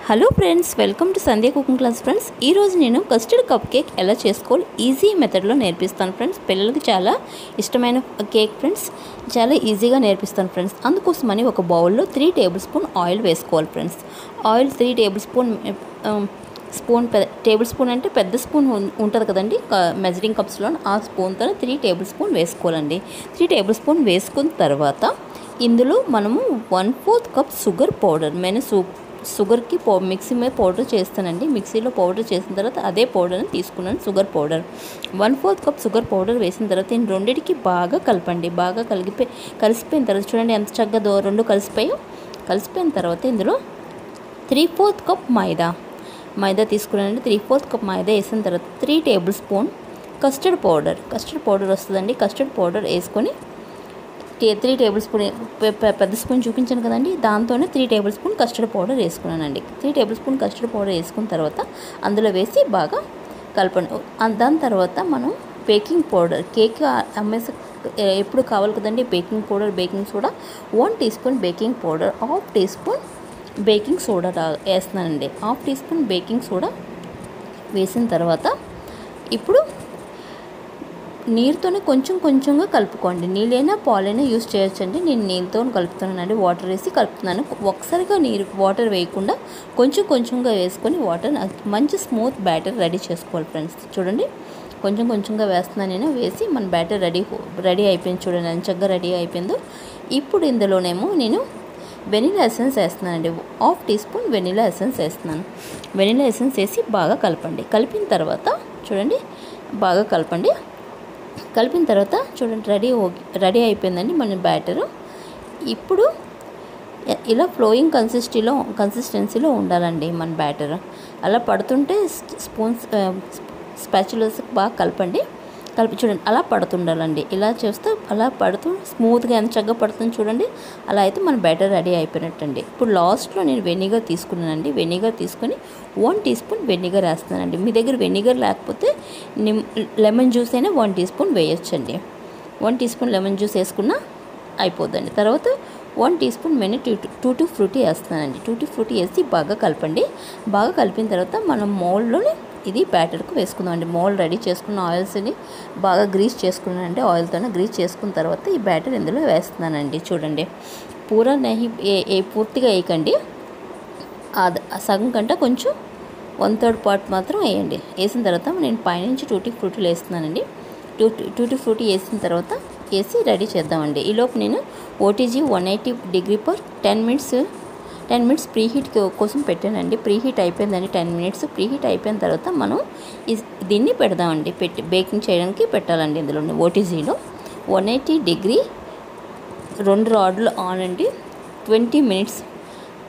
Hello friends, welcome to Sandhya cooking class. Friends, ఈరోజు నేను custard cup cake ఎలా చేసుకోవాలి ఈజీ మెథడ్లో నేర్పిస్తాను ఫ్రెండ్స్. పిల్లలకి చాలా ఇష్టమైన కేక్ ఫ్రెండ్స్, చాలా ఈజీగా నేర్పిస్తాను ఫ్రెండ్స్. అందుకోసమని ఒక బౌల్లో 3 టేబుల్ స్పూన్ ఆయిల్ వేసుకోవాలి friends. Oil 3 table spoon table spoon అంటే పెద్ద స్పూన్ ఉంటుంది కదండి మెజరింగ్ కప్స్లో, ఆ స్పూన్తో 3 టేబుల్ స్పూన్ వేసుకోవాలండి. 3 టేబుల్ స్పూన్ వేసుకున్న తర్వాత ఇందులో మనము 1/4 కప్ షుగర్ పౌడర్, షుగర్కి మిక్సీ మీద పౌడర్ చేస్తానండి. మిక్సీలో పౌడర్ చేసిన తర్వాత అదే పౌడర్ని తీసుకున్నాను, sugar powder. 1/4 cup sugar powder వేసిన తర్వాత ఈ రెండింటికి బాగా కలపండి. బాగా కలిసిపోయిన తర్వాత చూడండి ఎంత చక్కగా రెండు కలిసిపోయిన తర్వాత ఇందులో 3/4 కప్ మైదా తీసుకున్నానండి. 3/4 కప్ మైదా వేసిన తర్వాత 3 టేబుల్ స్పూన్ కస్టర్డ్ పౌడర్ వస్తుందండి. కస్టర్డ్ పౌడర్ వేసుకొని 3 టేబుల్ స్పూన్, పెద్ద స్పూన్ చూపించాను కదండి, దాంతోనే 3 టేబుల్ స్పూన్ కస్టర్డ్ పౌడర్ వేసుకున్నానండి. 3 టేబుల్ స్పూన్ కస్టర్డ్ పౌడర్ వేసుకున్న తర్వాత అందులో వేసి బాగా కలపండి. దాని తర్వాత మనం బేకింగ్ పౌడర్, కేక్ అమ్మేసి ఎప్పుడు కావాలి కదండి baking powder, baking soda 1 teaspoon baking powder, 1/2 teaspoon baking soda వేస్తున్నానండి. 1/2 టీ స్పూన్ బేకింగ్ సోడా వేసిన తర్వాత ఇప్పుడు నీరుతోనే కొంచెంగా కలుపుకోండి. నీళ్ళైనా పాలైనా యూస్ చేయొచ్చండి. నేను నీళ్ళతో కలుపుతున్నానండి, వాటర్ వేసి కలుపుతున్నాను. ఒకసారిగా వాటర్ వేయకుండా కొంచెంగా వేసుకొని వాటర్ మంచి స్మూత్ బ్యాటర్ రెడీ చేసుకోవాలి ఫ్రెండ్స్. చూడండి కొంచెంగా వేస్తున్నాను నేను. వేసి మన బ్యాటర్ రెడీ అయిపోయింది. చూడండి ఎంత చక్కగా రెడీ అయిపోయిందో. ఇప్పుడు ఇందులోనేమో నేను వెనిలా ఎసెన్స్ వేస్తున్నానండి. 1/2 టీ స్పూన్ వెనిలా ఎసెన్స్ వేస్తున్నాను. వెనిలా ఎసెన్స్ వేసి బాగా కలపండి. కలిపిన తర్వాత చూడండి బాగా కలిపిన తర్వాత చూడండి రెడీ అయిపోయిందండి మన బ్యాటరు. ఇప్పుడు ఇలా ఫ్లోయింగ్ కన్సిస్టెన్సీలో ఉండాలండి మన బ్యాటర్. అలా పడుతుంటే స్పాచులాస్ బాగా కలిపి చూడండి అలా పడుతుండాలండి. ఇలా చేస్తే అలా పడుతూ స్మూత్గా ఎంత చక్కగా పడుతుంది చూడండి. అలా అయితే మన బ్యాటర్ రెడీ అయిపోయినట్టండి. ఇప్పుడు లాస్ట్లో నేను వెనిగర్ తీసుకున్నానండి. వెనిగర్ తీసుకొని 1 టీ స్పూన్ వెనిగర్ వేస్తున్నానండి. మీ దగ్గర వెనిగర్ లేకపోతే లెమన్ జ్యూస్ అయినా 1 టీ స్పూన్ వేయొచ్చండి. 1 టీ స్పూన్ లెమన్ జ్యూస్ వేసుకున్నా అయిపోద్దండి. తర్వాత 1 టీ స్పూన్ టూటీ ఫ్రూటీ వేస్తున్నానండి. టూటీ ఫ్రూటీ వేసి బాగా కలపండి. బాగా కలిపిన తర్వాత మనం మౌల్డ్లోనే ఇది బ్యాటర్కు వేసుకుందామండి. మౌల్డ్ రెడీ చేసుకున్న ఆయిల్స్ని బాగా గ్రీస్ చేసుకున్నానండి. ఆయిల్తోనే గ్రీస్ చేసుకున్న తర్వాత ఈ బ్యాటర్ ఇందులో వేస్తున్నానండి. చూడండి పూర్తిగా వేయకండి, సగం కంటే కొంచెం 1/3 పార్ట్ మాత్రం వేయండి. వేసిన తర్వాత నేను పైనుంచి టూటీ ఫ్రూటీలు వేస్తున్నానండి. టూటీ ఫ్రూటీ వేసిన తర్వాత వేసి రెడీ చేద్దామండి. ఈలోపు నేను OTG 180 degree per 10 minutes preheat కోసం పెట్టానండి. ప్రీహీట్ అయిపోయిందండి. 10 మినిట్స్ ప్రీహీట్ అయిపోయిన తర్వాత మనం దీన్ని పెడదామండి. బేకింగ్ చేయడానికి పెట్టాలండి. ఇందులో ఓటీజీలో 180 డిగ్రీ 2 రాడ్లు ఆన్ అండి. 20 మినిట్స్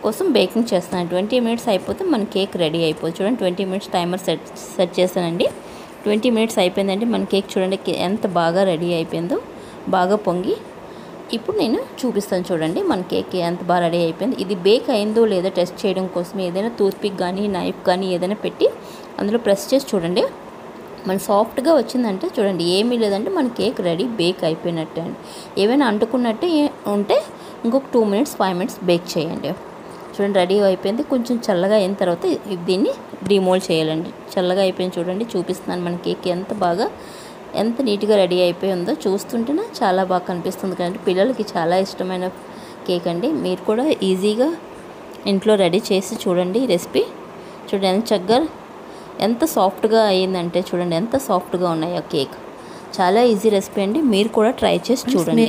కోసం బేకింగ్ చేస్తాను. 20 మినిట్స్ అయిపోతే మన కేక్ రెడీ అయిపోతుంది. చూడండి 20 మినిట్స్ టైమర్ సెట్ చేస్తానండి. 20 మినిట్స్ అయిపోయిందండి. మన కేక్ చూడండి ఎంత బాగా రెడీ అయిపోయిందో, బాగా పొంగి. ఇప్పుడు నేను చూపిస్తాను చూడండి మన కేక్ ఎంత బాగా రెడీ అయిపోయింది. ఇది బేక్ అయిందో లేదో టెస్ట్ చేయడం కోసం ఏదైనా టూత్పిక్ కానీ నైఫ్ కానీ ఏదైనా పెట్టి అందులో ప్రెస్ చేసి చూడండి. మన సాఫ్ట్గా వచ్చిందంటే చూడండి ఏమీ లేదంటే మన కేక్ రెడీ బేక్ అయిపోయినట్టే అండి. ఏమైనా అంటుకున్నట్టే ఉంటే ఇంకొక 2 మినిట్స్ 5 మినిట్స్ బేక్ చేయండి. చూడండి రెడీ అయిపోయింది. కొంచెం చల్లగా అయిన తర్వాత దీన్ని డిమోల్డ్ చేయాలండి. చల్లగా అయిపోయింది చూడండి, చూపిస్తున్నాను మన కేక్ ఎంత నీట్గా రెడీ అయిపోయి ఉందో. చూస్తుంటేనే చాలా బాగా కనిపిస్తుంది కదండి. పిల్లలకి చాలా ఇష్టమైన కేక్ అండి. మీరు కూడా ఈజీగా ఇంట్లో రెడీ చేసి చూడండి. రెసిపీ చూడండి ఎంత చక్కగా ఎంత సాఫ్ట్గా అయ్యిందంటే చూడండి ఎంత సాఫ్ట్గా ఉన్నాయో కేక్. చాలా ఈజీ రెసిపీ అండి. మీరు కూడా ట్రై చేసి చూడండి.